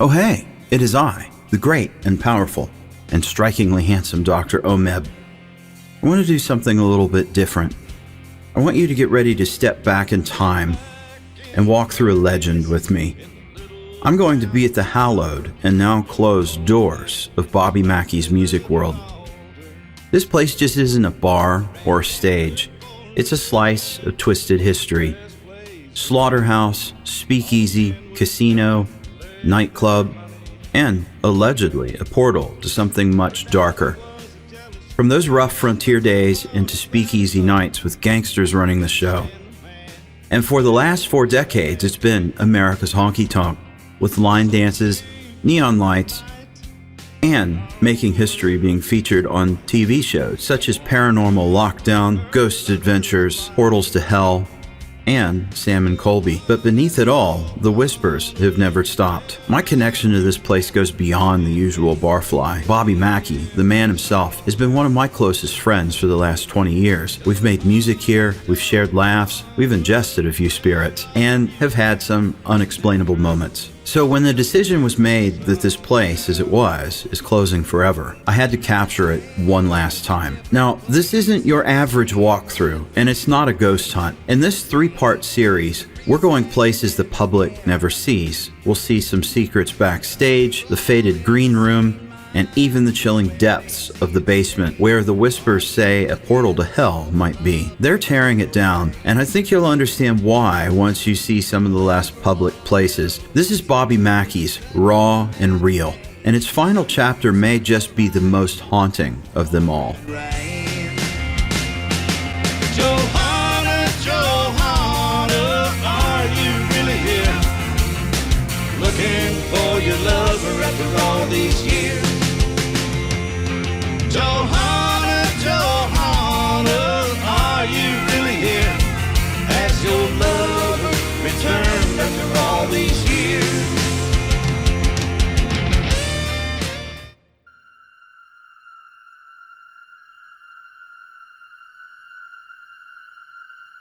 Oh hey, it is I, the great and powerful and strikingly handsome Dr. Omeb. I want to do something a little bit different. I want you to get ready to step back in time and walk through a legend with me. I'm going to be at the hallowed and now closed doors of Bobby Mackey's music world. This place just isn't a bar or a stage. It's a slice of twisted history. Slaughterhouse, speakeasy, casino, nightclub, and allegedly a portal to something much darker. From those rough frontier days into speakeasy nights with gangsters running the show. And for the last 4 decades, it's been America's Honky Tonk, with line dances, neon lights, and making history being featured on TV shows such as Paranormal Lockdown, Ghost Adventures, Portals to Hell, and Sam and Colby. But beneath it all, the whispers have never stopped. My connection to this place goes beyond the usual barfly. Bobby Mackey, the man himself, has been one of my closest friends for the last 20 years. We've made music here, we've shared laughs, we've ingested a few spirits, and have had some unexplainable moments. So when the decision was made that this place, as it was, is closing forever, I had to capture it one last time. Now, this isn't your average walkthrough, and it's not a ghost hunt. In this 3-part series, we're going places the public never sees. We'll see some secrets backstage, the faded green room, and even the chilling depths of the basement where the whispers say a portal to hell might be. They're tearing it down, and I think you'll understand why once you see some of the last public places. This is Bobby Mackey's Raw and Real, and its final chapter may just be the most haunting of them all. Are you really here? Looking for your lover after all these years. Johanna, are you really here? Has your lover returned after all these years?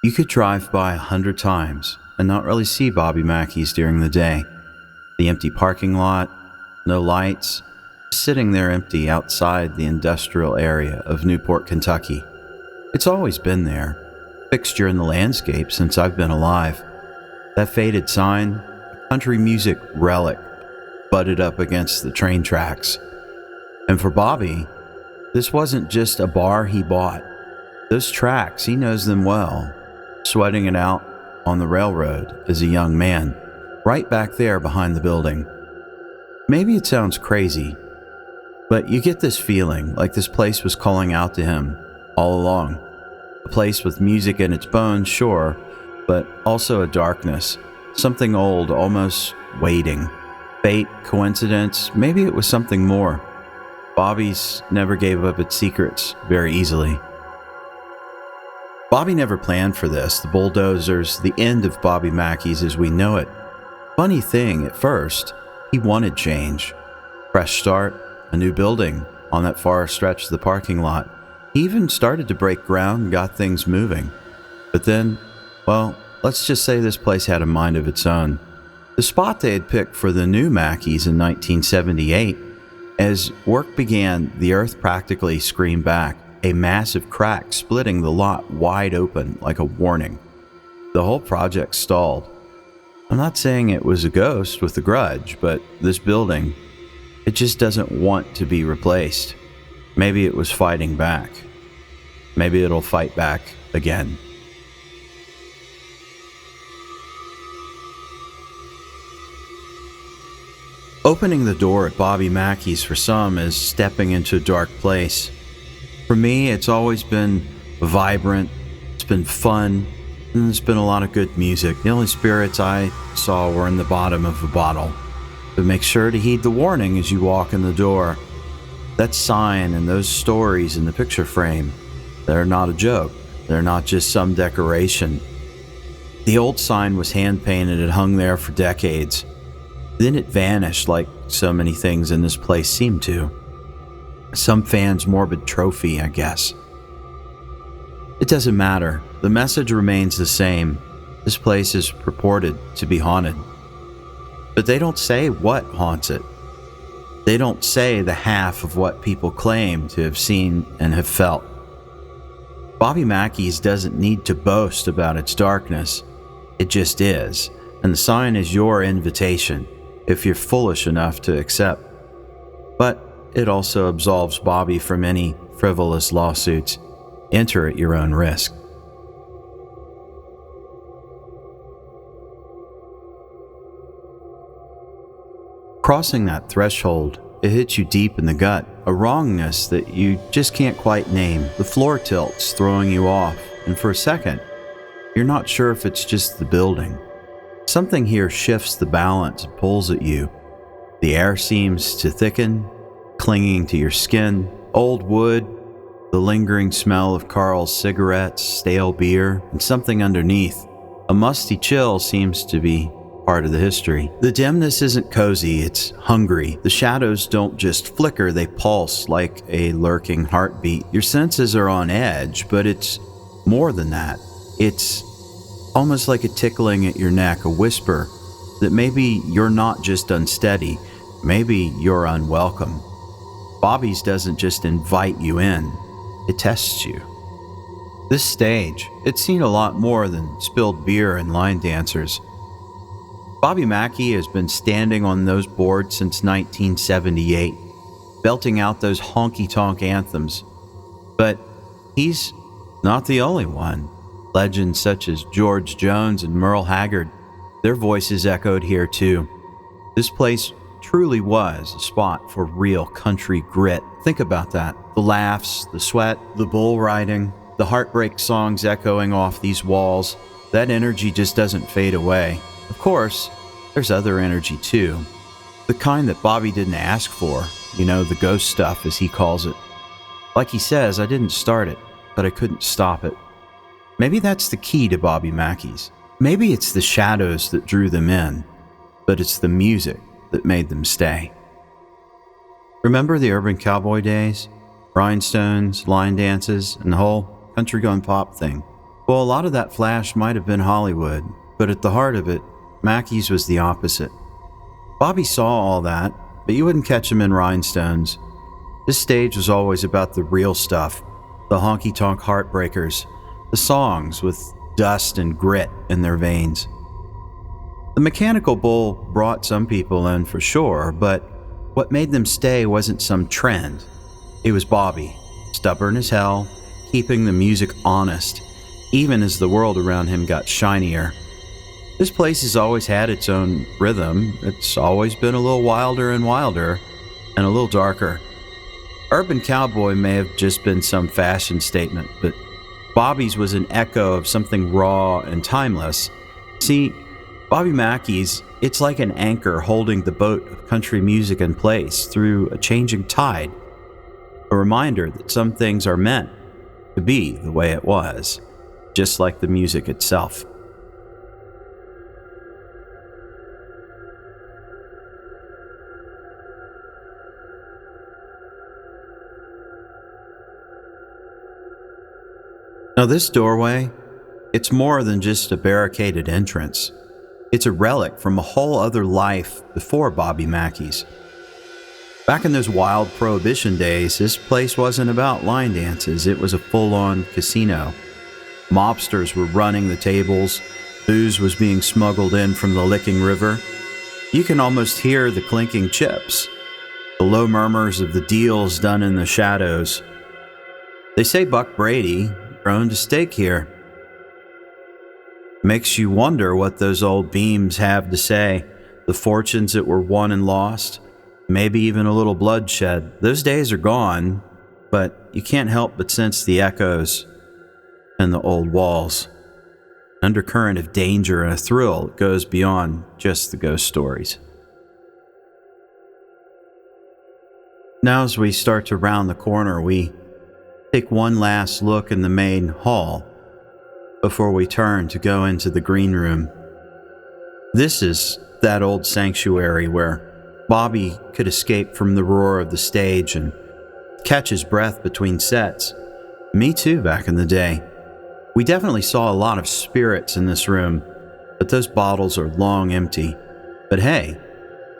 You could drive by 100 times and not really see Bobby Mackey's during the day. The empty parking lot, no lights, sitting there empty outside the industrial area of Newport, Kentucky. It's always been there, fixture in the landscape since I've been alive. That faded sign, a country music relic, butted up against the train tracks. And for Bobby, this wasn't just a bar he bought. Those tracks, he knows them well, sweating it out on the railroad as a young man, right back there behind the building. Maybe it sounds crazy, but you get this feeling like this place was calling out to him all along. A place with music in its bones, sure, but also a darkness, something old, almost waiting. Fate, coincidence, maybe it was something more. Bobby's never gave up its secrets very easily. Bobby never planned for this, the bulldozers, the end of Bobby Mackey's as we know it. Funny thing, at first, he wanted change. Fresh start, a new building on that far stretch of the parking lot. He even started to break ground and got things moving. But then, well, let's just say this place had a mind of its own. The spot they had picked for the new Mackeys in 1978, as work began, the earth practically screamed back, a massive crack splitting the lot wide open like a warning. The whole project stalled. I'm not saying it was a ghost with a grudge, but this building, it just doesn't want to be replaced. Maybe it was fighting back. Maybe it'll fight back again. Opening the door at Bobby Mackey's for some is stepping into a dark place. For me, it's always been vibrant, it's been fun, and there's been a lot of good music. The only spirits I saw were in the bottom of a bottle. But make sure to heed the warning as you walk in the door. That sign and those stories in the picture frame, they're not a joke. They're not just some decoration. The old sign was hand-painted and hung there for decades. Then it vanished like so many things in this place seem to. Some fans' morbid trophy, I guess. It doesn't matter. The message remains the same. This place is purported to be haunted. But they don't say what haunts it. They don't say the half of what people claim to have seen and have felt. Bobby Mackey's doesn't need to boast about its darkness. It just is, and the sign is your invitation, if you're foolish enough to accept. But it also absolves Bobby from any frivolous lawsuits. Enter at your own risk. Crossing that threshold, it hits you deep in the gut, a wrongness that you just can't quite name. The floor tilts, throwing you off, and for a second, you're not sure if it's just the building. Something here shifts the balance and pulls at you. The air seems to thicken, clinging to your skin. Old wood, the lingering smell of Carl's cigarettes, stale beer, and something underneath. A musty chill seems to be part of the history. The dimness isn't cozy, it's hungry. The shadows don't just flicker, they pulse like a lurking heartbeat. Your senses are on edge, but it's more than that. It's almost like a tickling at your neck, a whisper that maybe you're not just unsteady, maybe you're unwelcome. Bobby's doesn't just invite you in, it tests you. This stage, it's seen a lot more than spilled beer and line dancers. Bobby Mackey has been standing on those boards since 1978, belting out those Honky Tonk anthems. But he's not the only one. Legends such as George Jones and Merle Haggard, their voices echoed here too. This place truly was a spot for real country grit. Think about that. The laughs, the sweat, the bull riding, the heartbreak songs echoing off these walls. That energy just doesn't fade away. Of course, there's other energy too. The kind that Bobby didn't ask for. You know, the ghost stuff as he calls it. Like he says, I didn't start it, but I couldn't stop it. Maybe that's the key to Bobby Mackey's. Maybe it's the shadows that drew them in, but it's the music that made them stay. Remember the urban cowboy days? Rhinestones, line dances, and the whole country gone pop thing. Well, a lot of that flash might have been Hollywood, but at the heart of it, Mackey's was the opposite. Bobby saw all that, but you wouldn't catch him in rhinestones. This stage was always about the real stuff, the honky tonk heartbreakers, the songs with dust and grit in their veins. The mechanical bull brought some people in for sure, but what made them stay wasn't some trend. It was Bobby, stubborn as hell, keeping the music honest, even as the world around him got shinier. This place has always had its own rhythm. It's always been a little wilder and wilder, and a little darker. Urban cowboy may have just been some fashion statement, but Bobby's was an echo of something raw and timeless. See, Bobby Mackey's, it's like an anchor holding the boat of country music in place through a changing tide. A reminder that some things are meant to be the way it was, just like the music itself. Now this doorway, it's more than just a barricaded entrance. It's a relic from a whole other life before Bobby Mackey's. Back in those wild Prohibition days, this place wasn't about line dances, it was a full-on casino. Mobsters were running the tables, booze was being smuggled in from the Licking River. You can almost hear the clinking chips, the low murmurs of the deals done in the shadows. They say Buck Brady grown to stake here. Makes you wonder what those old beams have to say, the fortunes that were won and lost, maybe even a little bloodshed. Those days are gone, but you can't help but sense the echoes in the old walls. An undercurrent of danger and a thrill that goes beyond just the ghost stories. Now as we start to round the corner, we take one last look in the main hall before we turn to go into the green room. This is that old sanctuary where Bobby could escape from the roar of the stage and catch his breath between sets. Me too, back in the day. We definitely saw a lot of spirits in this room, but those bottles are long empty. But hey,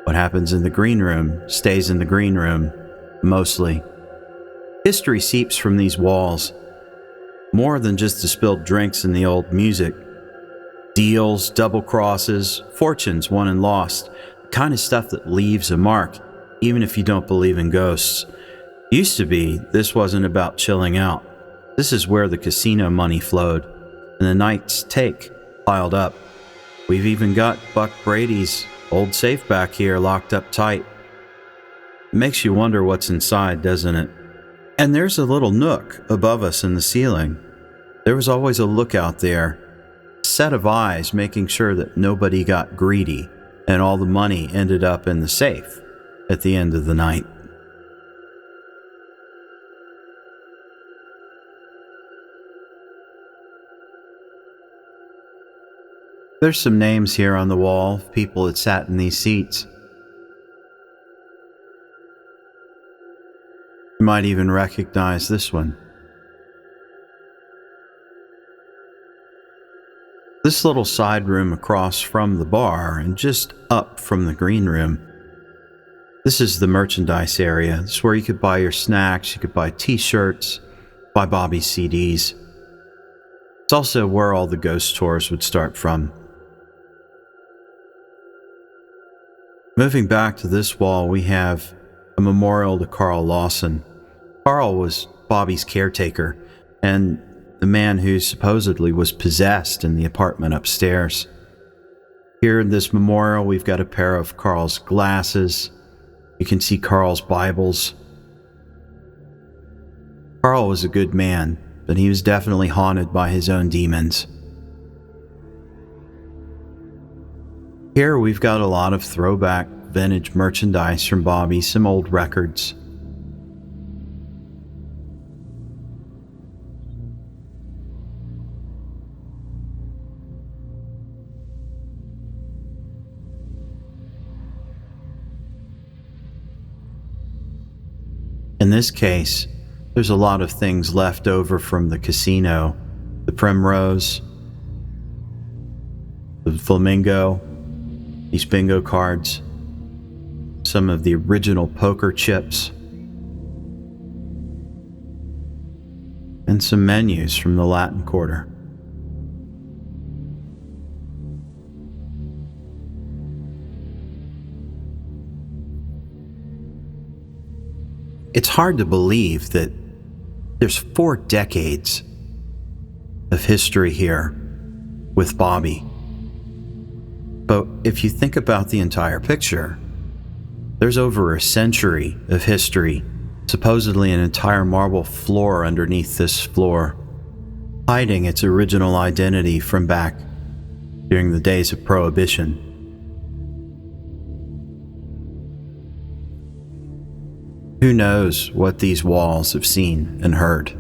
What happens in the green room stays in the green room, mostly. History seeps from these walls, more than just the spilled drinks and the old music. Deals, double crosses, fortunes won and lost, the kind of stuff that leaves a mark, even if you don't believe in ghosts. Used to be, this wasn't about chilling out. This is where the casino money flowed, and the night's take piled up. We've even got Buck Brady's old safe back here locked up tight. It makes you wonder what's inside, doesn't it? And there's a little nook above us in the ceiling. There was always a lookout there, a set of eyes making sure that nobody got greedy and all the money ended up in the safe at the end of the night. There's some names here on the wall of people that sat in these seats. You might even recognize this one. This little side room across from the bar and just up from the green room. This is the merchandise area. It's where you could buy your snacks, you could buy t-shirts, buy Bobby's CDs. It's also where all the ghost tours would start from. Moving back to this wall, we have a memorial to Carl Lawson. Carl was Bobby's caretaker and the man who supposedly was possessed in the apartment upstairs. Here in this memorial, we've got a pair of Carl's glasses. You can see Carl's Bibles. Carl was a good man, but he was definitely haunted by his own demons. Here we've got a lot of throwback vintage merchandise from Bobby, some old records. In this case, there's a lot of things left over from the casino. The Primrose, the Flamingo, these bingo cards, some of the original poker chips, and some menus from the Latin Quarter. It's hard to believe that there's 4 decades of history here with Bobby. But if you think about the entire picture, there's over a century of history, supposedly an entire marble floor underneath this floor, hiding its original identity from back during the days of Prohibition. Who knows what these walls have seen and heard?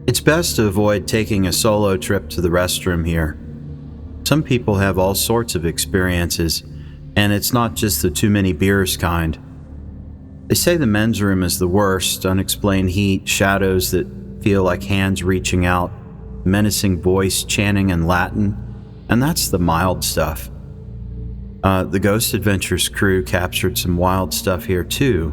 It's best to avoid taking a solo trip to the restroom here. Some people have all sorts of experiences, and it's not just the too many beers kind. They say the men's room is the worst: unexplained heat, shadows that feel like hands reaching out, menacing voice chanting in Latin, and that's the mild stuff. The Ghost Adventures crew captured some wild stuff here too.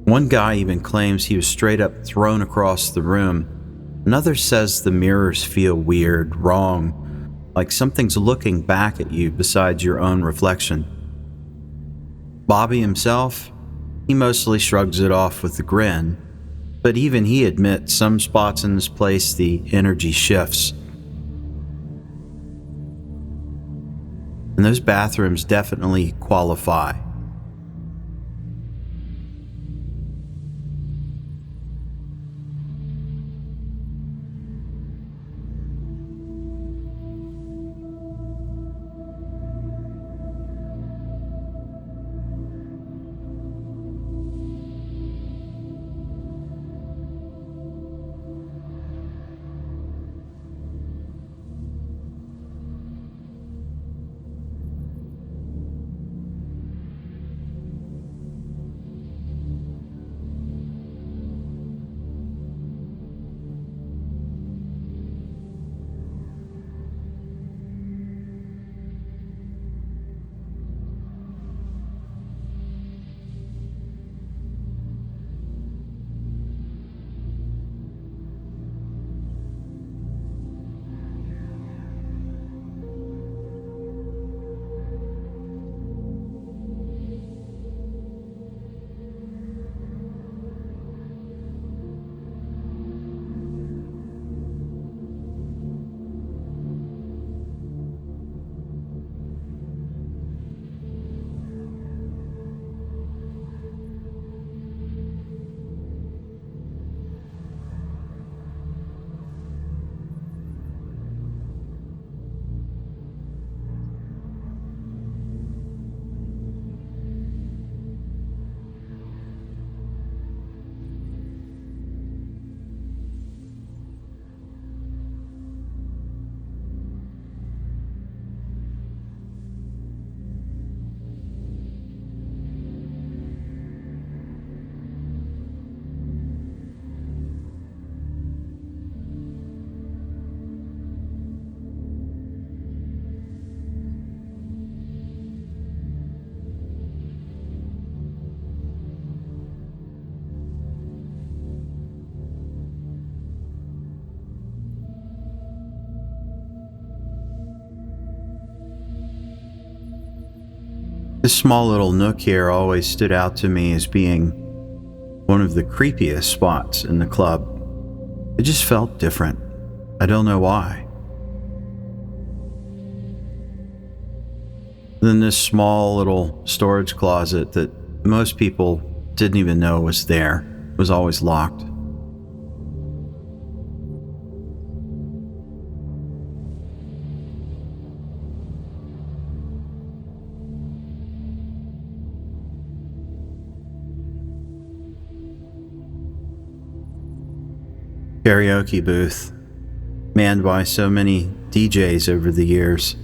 One guy even claims he was straight up thrown across the room. Another says the mirrors feel weird, wrong, like something's looking back at you besides your own reflection. Bobby himself, he mostly shrugs it off with a grin, but even he admits some spots in this place the energy shifts. And those bathrooms definitely qualify. This small little nook here always stood out to me as being one of the creepiest spots in the club. It just felt different. I don't know why. Then this small little storage closet that most people didn't even know was there was always locked. Karaoke booth, manned by so many DJs over the years.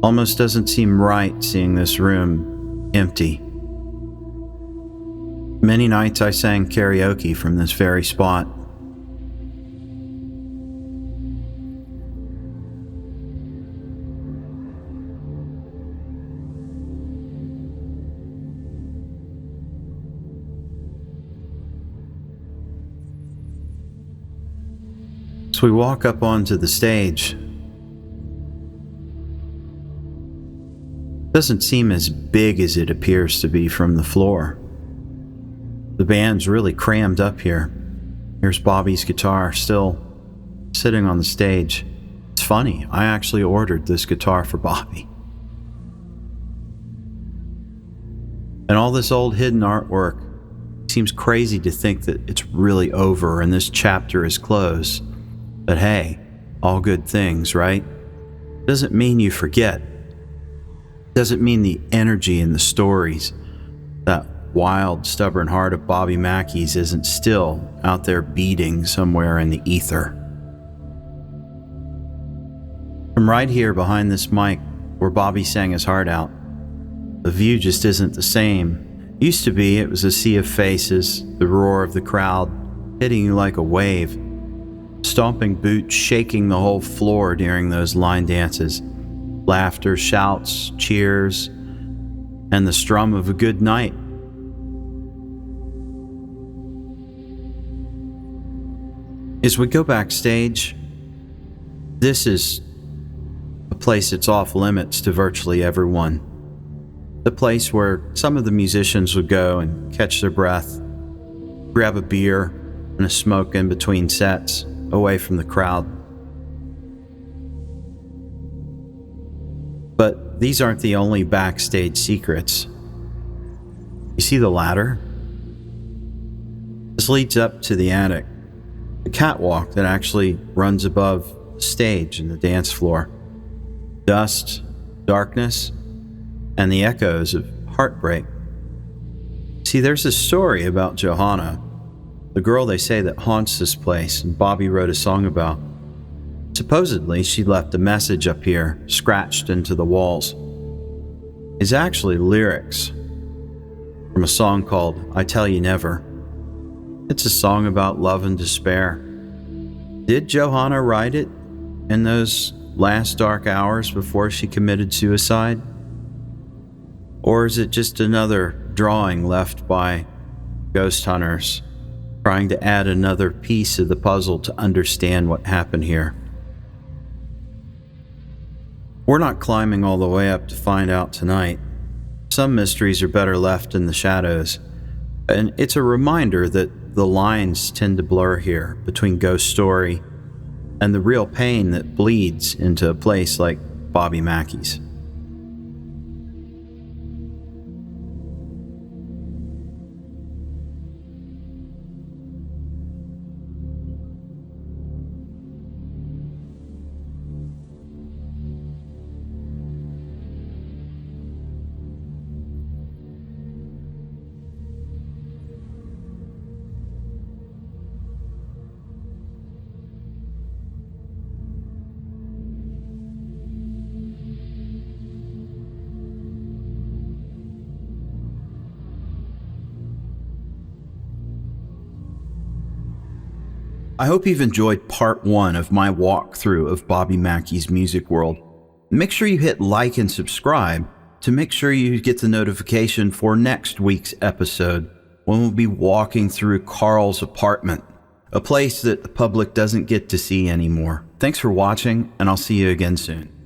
Almost doesn't seem right seeing this room empty. Many nights I sang karaoke from this very spot. So we walk up onto the stage. Doesn't seem as big as it appears to be from the floor. The band's really crammed up here. Here's Bobby's guitar still sitting on the stage. It's funny, I actually ordered this guitar for Bobby. And all this old hidden artwork, seems crazy to think that it's really over and this chapter is closed. But hey, all good things, right? Doesn't mean you forget. Doesn't mean the energy in the stories, that wild, stubborn heart of Bobby Mackey's isn't still out there beating somewhere in the ether. From right here behind this mic where Bobby sang his heart out. The view just isn't the same. Used to be, it was a sea of faces, the roar of the crowd, hitting you like a wave. Stomping boots shaking the whole floor during those line dances. Laughter, shouts, cheers, and the strum of a good night. As we go backstage, this is a place that's off limits to virtually everyone. The place where some of the musicians would go and catch their breath, grab a beer and a smoke in between sets, away from the crowd. But these aren't the only backstage secrets. You see the ladder? This leads up to the attic, the catwalk that actually runs above the stage and the dance floor. Dust, darkness, and the echoes of heartbreak. See, there's a story about Johanna, the girl they say that haunts this place and Bobby wrote a song about. Supposedly, she left a message up here, scratched into the walls. It's actually lyrics from a song called I Tell You Never. It's a song about love and despair. Did Johanna write it in those last dark hours before she committed suicide? Or is it just another drawing left by ghost hunters, trying to add another piece of the puzzle to understand what happened here? We're not climbing all the way up to find out tonight. Some mysteries are better left in the shadows, and it's a reminder that the lines tend to blur here between ghost story and the real pain that bleeds into a place like Bobby Mackey's. I hope you've enjoyed part 1 of my walkthrough of Bobby Mackey's music world. Make sure you hit like and subscribe to make sure you get the notification for next week's episode, when we'll be walking through Carl's apartment, a place that the public doesn't get to see anymore. Thanks for watching, and I'll see you again soon.